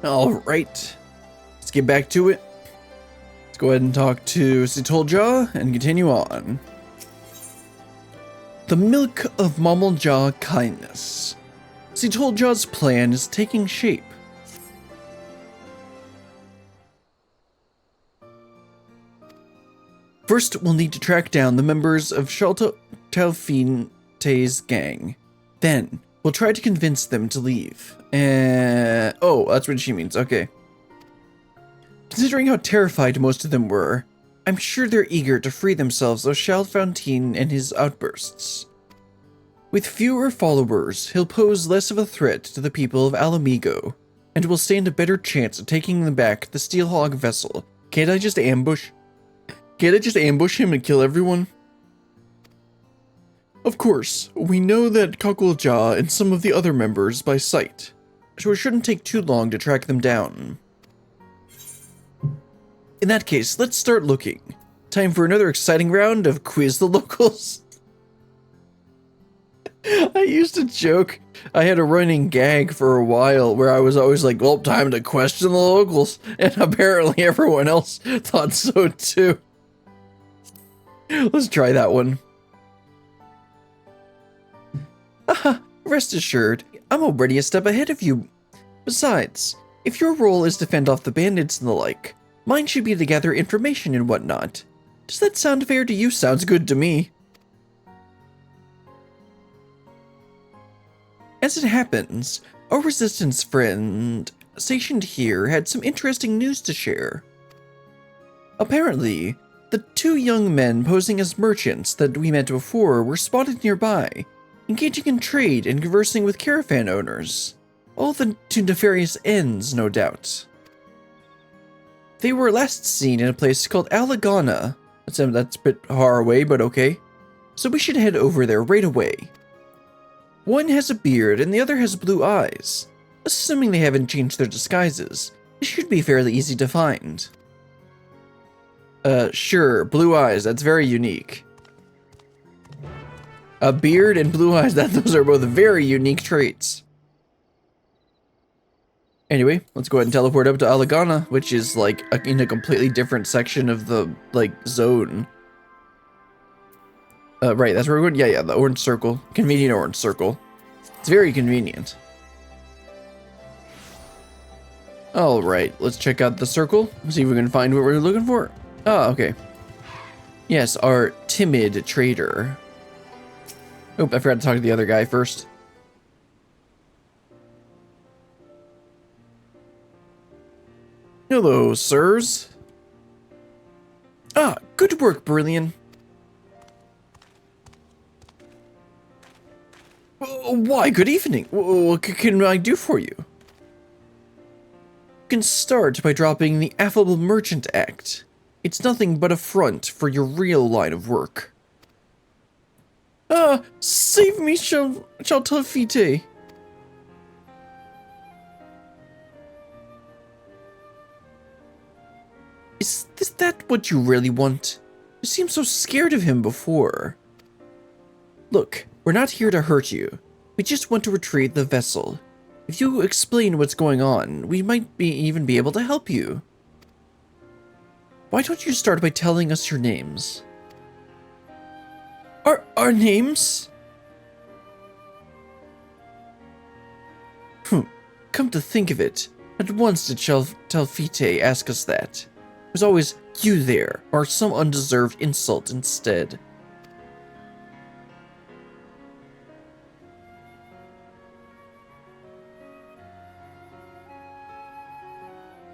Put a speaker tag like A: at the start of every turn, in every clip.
A: Alright, let's get back to it. Let's go ahead and talk to Ceetol Ja and continue on. The milk of Mamool Ja kindness. Ceetol Ja's plan is taking shape. First, we'll need to track down the members of Chalteaufite's gang. Then, we'll try to convince them to leave. Oh, that's what she means, okay. Considering how terrified most of them were, I'm sure they're eager to free themselves of Chalteaufite and his outbursts. With fewer followers, he'll pose less of a threat to the people of Alamigo, and will stand a better chance of taking them back the Steelhog vessel. Can't I just ambush him and kill everyone? Of course, we know that Ceetol Ja and some of the other members by sight, so it shouldn't take too long to track them down. In that case, let's start looking. Time for another exciting round of Quiz the Locals. I used to joke, I had a running gag for a while where I was always like, well, time to question the locals, and apparently everyone else thought so too. Let's try that one. Rest assured, I'm already a step ahead of you. Besides, if your role is to fend off the bandits and the like, mine should be to gather information and whatnot. Does that sound fair to you? Sounds good to me. As it happens, our resistance friend stationed here had some interesting news to share. Apparently, the two young men posing as merchants that we met before were spotted nearby, engaging in trade and conversing with caravan owners, all to nefarious ends, no doubt. They were last seen in a place called Alagana. That's a bit far away, but okay. So we should head over there right away. One has a beard and the other has blue eyes. Assuming they haven't changed their disguises, it should be fairly easy to find. Sure, blue eyes, that's very unique. A beard and blue eyes, those are both very unique traits. Anyway, let's go ahead and teleport up to Alagana, which is like in a completely different section of the zone. Right, that's where we're going. Yeah, the orange circle. Convenient orange circle. It's very convenient. Alright, let's check out the circle. See if we can find what we're looking for. Oh, okay. Yes, our timid trader. Oh, I forgot to talk to the other guy first. Hello, sirs. Ah, good work, Brilliant. Why, good evening. What can I do for you? You can start by dropping the Affable Merchant Act. It's nothing but a front for your real line of work. Save me, Chalteaufite. Is that what you really want? You seemed so scared of him before. Look, we're not here to hurt you. We just want to retrieve the vessel. If you explain what's going on, we might even be able to help you. Why don't you start by telling us your names? Our names? Come to think of it, not once did Chalteaufite ask us that. It was always you there, or some undeserved insult instead.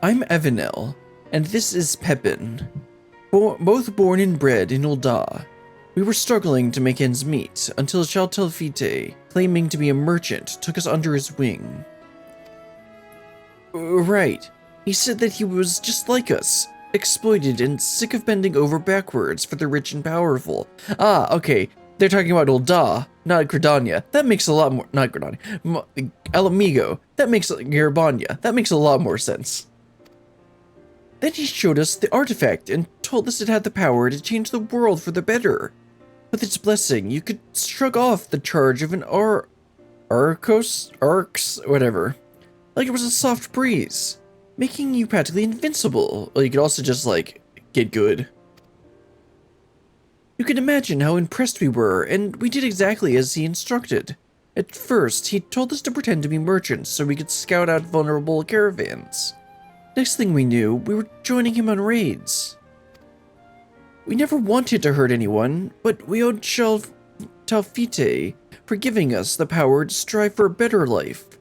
A: I'm Evanel, and this is Pepin. Both born and bred in Ul'dah. We were struggling to make ends meet until Chalteaufite, claiming to be a merchant, took us under his wing. Right. He said that he was just like us, exploited and sick of bending over backwards for the rich and powerful. Ah, okay. They're talking about Ul'dah, not Gridania. That makes a lot more— not Gridania. Alamigo. That makes— Garabania. That makes a lot more sense. Then he showed us the artifact and told us it had the power to change the world for the better. With its blessing, you could shrug off the charge of an Arcs, whatever. like it was a soft breeze, making you practically invincible. Or you could also just, like, get good. You can imagine how impressed we were, and we did exactly as he instructed. At first, he told us to pretend to be merchants so we could scout out vulnerable caravans. Next thing we knew, we were joining him on raids. We never wanted to hurt anyone, but we owed Chalteaufite for giving us the power to strive for a better life.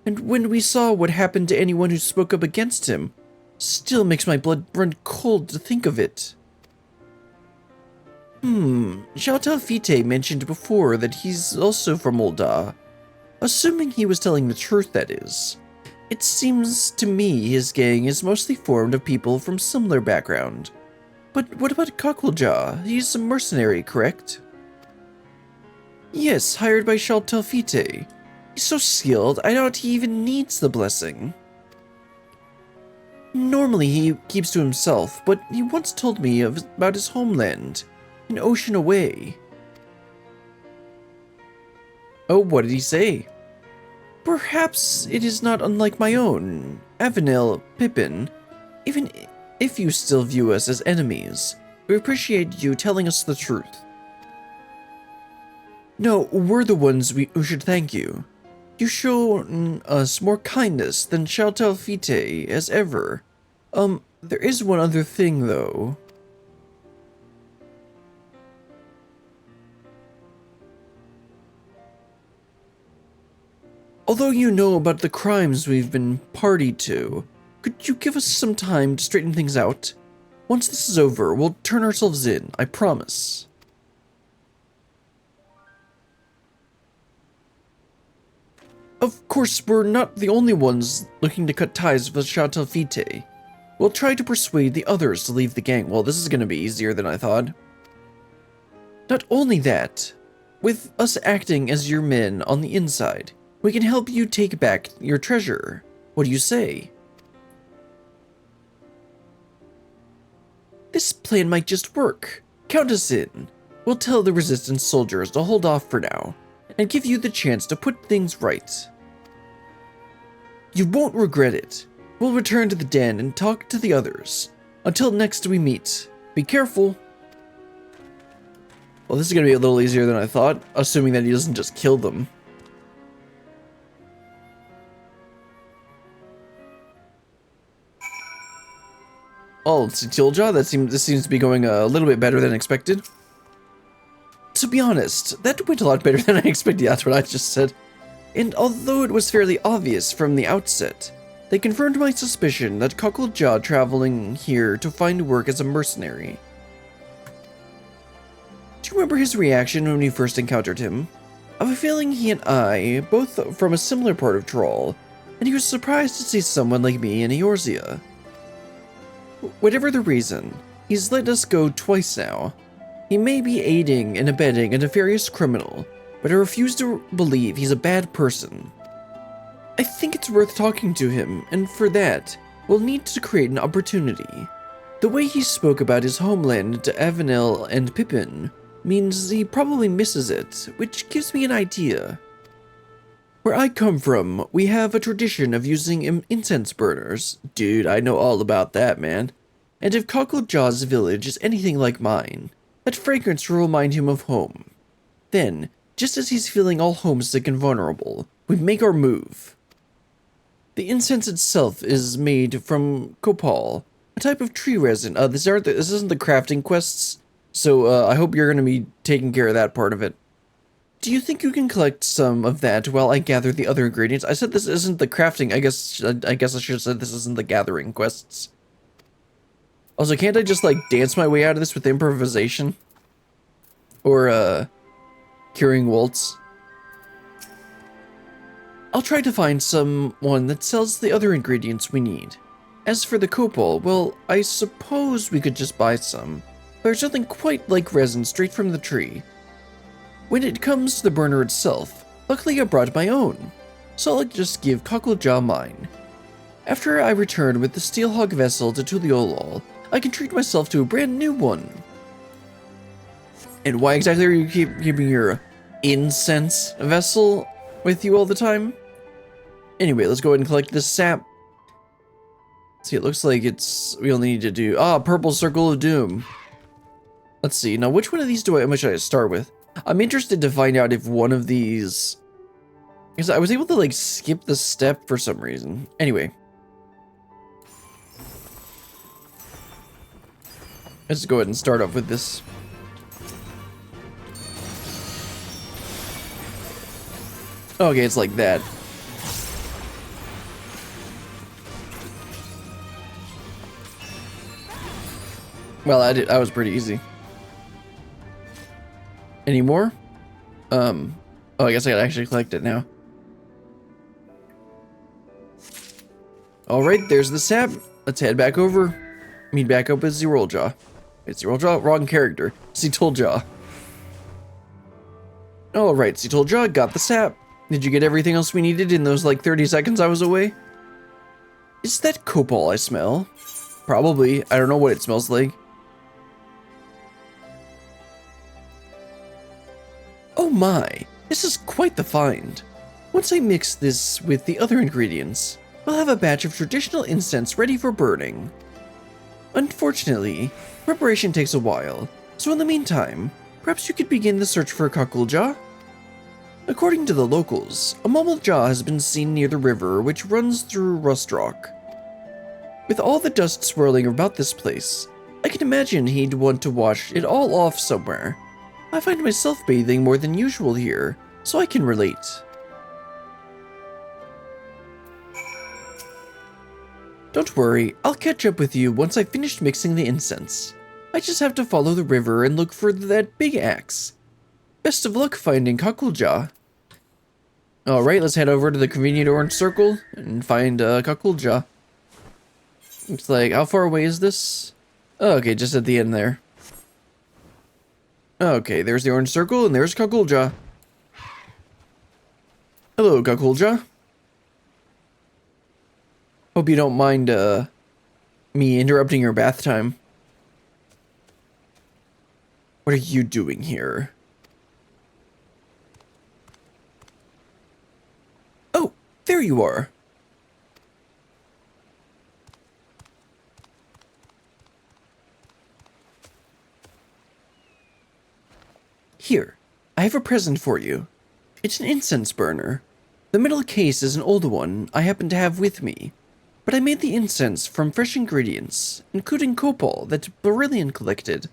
A: And when we saw what happened to anyone who spoke up against him, still makes my blood run cold to think of it. Chalteaufite mentioned before that he's also from Ul'dah. Assuming he was telling the truth, that is. It seems to me his gang is mostly formed of people from similar background. But what about Ceetol Ja? He's a mercenary, correct? Yes, hired by Chalteaufite. He's so skilled, I doubt he even needs the blessing. Normally he keeps to himself, but he once told me about his homeland, an ocean away. Oh, what did he say? Perhaps it is not unlike my own, Avenel, Pippin. Even if you still view us as enemies, we appreciate you telling us the truth. No, we're the ones who should thank you. You've shown us more kindness than Chalteaufite as ever. There is one other thing, though. Although you know about the crimes we've been party to, could you give us some time to straighten things out? Once this is over, we'll turn ourselves in, I promise. Of course, we're not the only ones looking to cut ties with Chalteaufite. We'll try to persuade the others to leave the gang. Well, this is going to be easier than I thought. Not only that, with us acting as your men on the inside, we can help you take back your treasure. What do you say? This plan might just work. Count us in. We'll tell the resistance soldiers to hold off for now, and give you the chance to put things right. You won't regret it. We'll return to the den and talk to the others. Until next we meet, be careful. Well, this is going to be a little easier than I thought, assuming that he doesn't just kill them. Oh, Ceetol Ja, this seems to be going a little bit better than expected. To be honest, that went a lot better than I expected. That's what I just said. And although it was fairly obvious from the outset, they confirmed my suspicion that Ceetol Ja traveling here to find work as a mercenary. Do you remember his reaction when we first encountered him? I have a feeling he and I, both from a similar part of Troll, and he was surprised to see someone like me in Eorzea. Whatever the reason, he's let us go twice now. He may be aiding and abetting a nefarious criminal, but I refuse to believe he's a bad person. I think it's worth talking to him, and for that, we'll need to create an opportunity. The way he spoke about his homeland to Avenel and Pippin means he probably misses it, which gives me an idea. Where I come from, we have a tradition of using incense burners. Dude, I know all about that, man. And if Ceetol Ja's village is anything like mine, that fragrance will remind him of home. Then, just as he's feeling all homesick and vulnerable, we make our move. The incense itself is made from copal, a type of tree resin. This isn't the crafting quests, so I hope you're going to be taking care of that part of it. Do you think you can collect some of that while I gather the other ingredients? I said this isn't the crafting. I guess I should have said this isn't the gathering quests. Also, can't I just, like, dance my way out of this with improvisation? Or, curing waltz? I'll try to find someone that sells the other ingredients we need. As for the copal, well, I suppose we could just buy some. There's nothing quite like resin straight from the tree. When it comes to the burner itself, luckily I brought my own, so I'll just give Ceetol Ja mine. After I return with the Steelhog vessel to Tuliolol, I can treat myself to a brand new one. And why exactly are you keeping your incense vessel with you all the time? Anyway, let's go ahead and collect this sap. See, it looks like we only need to do, purple circle of doom. Let's see, now which one of these how much should I start with? I'm interested to find out if one of these, because I was able to like skip the step for some reason. Anyway. Let's go ahead and start off with this. Okay, it's like that. Well, that was pretty easy. Any more? Oh, I guess I gotta actually collect it now. Alright, there's the sap. Let's head back over. Meet back up with Ceetol Ja. It's Ceetol Ja, wrong character. Ceetol Ja. Alright, Ceetol Ja, got the sap. Did you get everything else we needed in those like 30 seconds I was away? Is that copal I smell? Probably. I don't know what it smells like. Oh my, this is quite the find. Once I mix this with the other ingredients, we'll have a batch of traditional incense ready for burning. Unfortunately, preparation takes a while, so in the meantime, perhaps you could begin the search for Ceetol Ja? According to the locals, a Mamool Ja has been seen near the river which runs through Rust Rock. With all the dust swirling about this place, I can imagine he'd want to wash it all off somewhere. I find myself bathing more than usual here, so I can relate. Don't worry, I'll catch up with you once I've finished mixing the incense. I just have to follow the river and look for that big axe. Best of luck finding Ceetol Ja. Alright, let's head over to the convenient orange circle and find Ceetol Ja. Looks like, how far away is this? Oh, okay, just at the end there. Okay, there's the orange circle, and there's Ceetol Ja. Hello, Ceetol Ja. Hope you don't mind, me interrupting your bath time. What are you doing here? Oh, there you are. Here, I have a present for you. It's an incense burner. The metal case is an old one I happen to have with me, but I made the incense from fresh ingredients, including copal that Brilliant collected.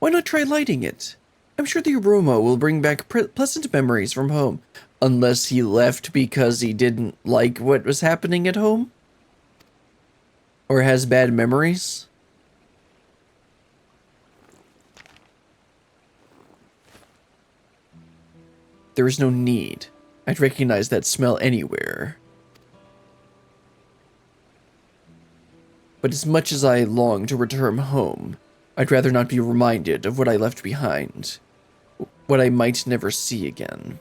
A: Why not try lighting it? I'm sure the aroma will bring back pleasant memories from home, unless he left because he didn't like what was happening at home? Or has bad memories? There is no need. I'd recognize that smell anywhere. But as much as I long to return home, I'd rather not be reminded of what I left behind. What I might never see again.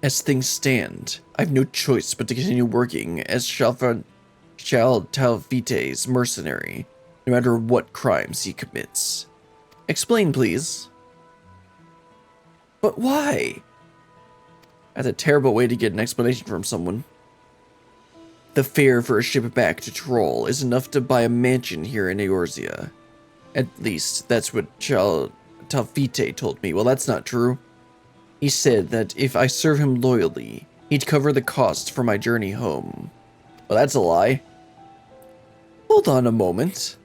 A: As things stand, I've no choice but to continue working as Chalteaufite's mercenary, no matter what crimes he commits. Explain, please. But why? That's a terrible way to get an explanation from someone. The fare for a ship back to Troll is enough to buy a mansion here in Eorzea. At least, that's what Chalteaufite told me. Well, that's not true. He said that if I serve him loyally, he'd cover the cost for my journey home. Well, that's a lie. Hold on a moment.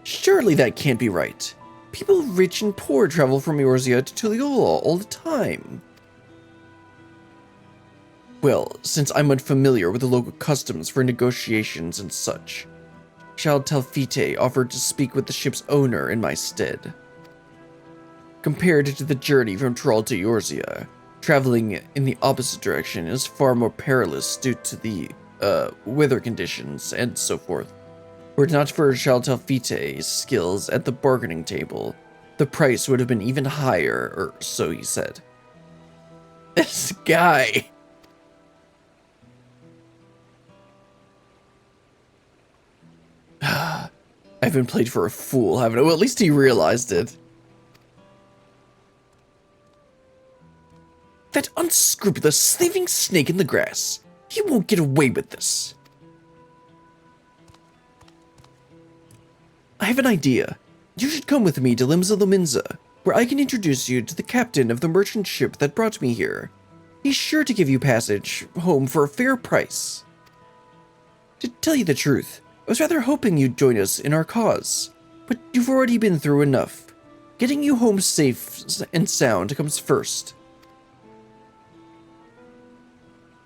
A: Surely that can't be right. People rich and poor travel from Eorzea to Tulliola all the time. Well, since I'm unfamiliar with the local customs for negotiations and such, Chalteaufite offered to speak with the ship's owner in my stead. Compared to the journey from Troll to Eorzea, traveling in the opposite direction is far more perilous due to the, weather conditions and so forth. Were it not for Chalteaufite's skills at the bargaining table, the price would have been even higher, or so he said. This guy! I've been played for a fool, haven't I? Well, at least he realized it. That unscrupulous, slaving snake in the grass. He won't get away with this. I have an idea. You should come with me to Limsa Lominsa, where I can introduce you to the captain of the merchant ship that brought me here. He's sure to give you passage home for a fair price. To tell you the truth, I was rather hoping you'd join us in our cause, but you've already been through enough. Getting you home safe and sound comes first.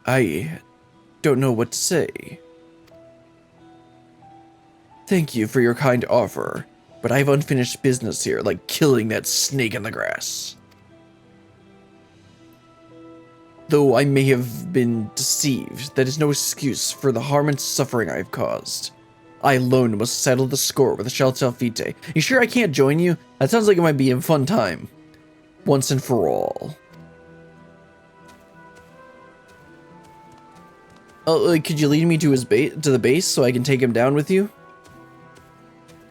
A: I don't know what to say. Thank you for your kind offer, but I have unfinished business here, like killing that snake in the grass. Though I may have been deceived, that is no excuse for the harm and suffering I have caused. I alone must settle the score with the Chalteaufite. You sure I can't join you? That sounds like it might be a fun time. Once and for all. Oh, could you lead me to the base so I can take him down with you?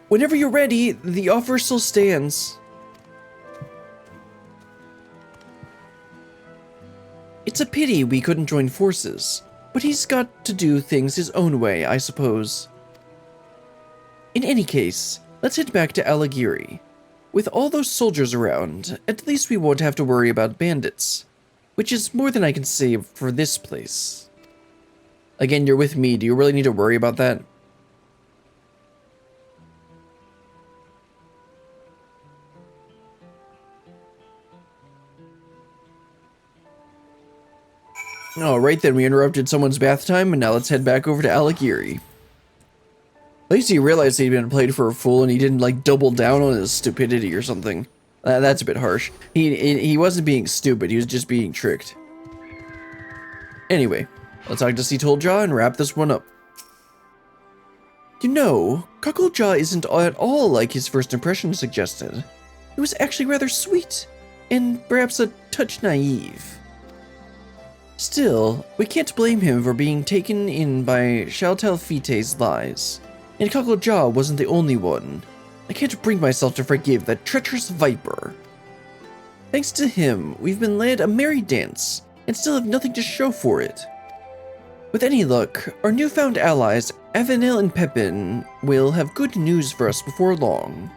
A: Whenever you're ready, the offer still stands. It's a pity we couldn't join forces, but he's got to do things his own way, I suppose. In any case, let's head back to Alagiri. With all those soldiers around, at least we won't have to worry about bandits, which is more than I can say for this place. Again, you're with me. Do you really need to worry about that? Alright then, we interrupted someone's bath time, and now let's head back over to Alagiri. At least he realized he'd been played for a fool and he didn't, like, double down on his stupidity or something. That's a bit harsh. He wasn't being stupid, he was just being tricked. Anyway, let's talk to Ceetol Ja and wrap this one up. You know, Ceetol Ja isn't at all like his first impression suggested. It was actually rather sweet, and perhaps a touch naive. Still, we can't blame him for being taken in by Chalteaufite's lies. And Ceetol Ja wasn't the only one. I can't bring myself to forgive that treacherous viper. Thanks to him, we've been led a merry dance, and still have nothing to show for it. With any luck, our newfound allies, Avenel and Pepin, will have good news for us before long.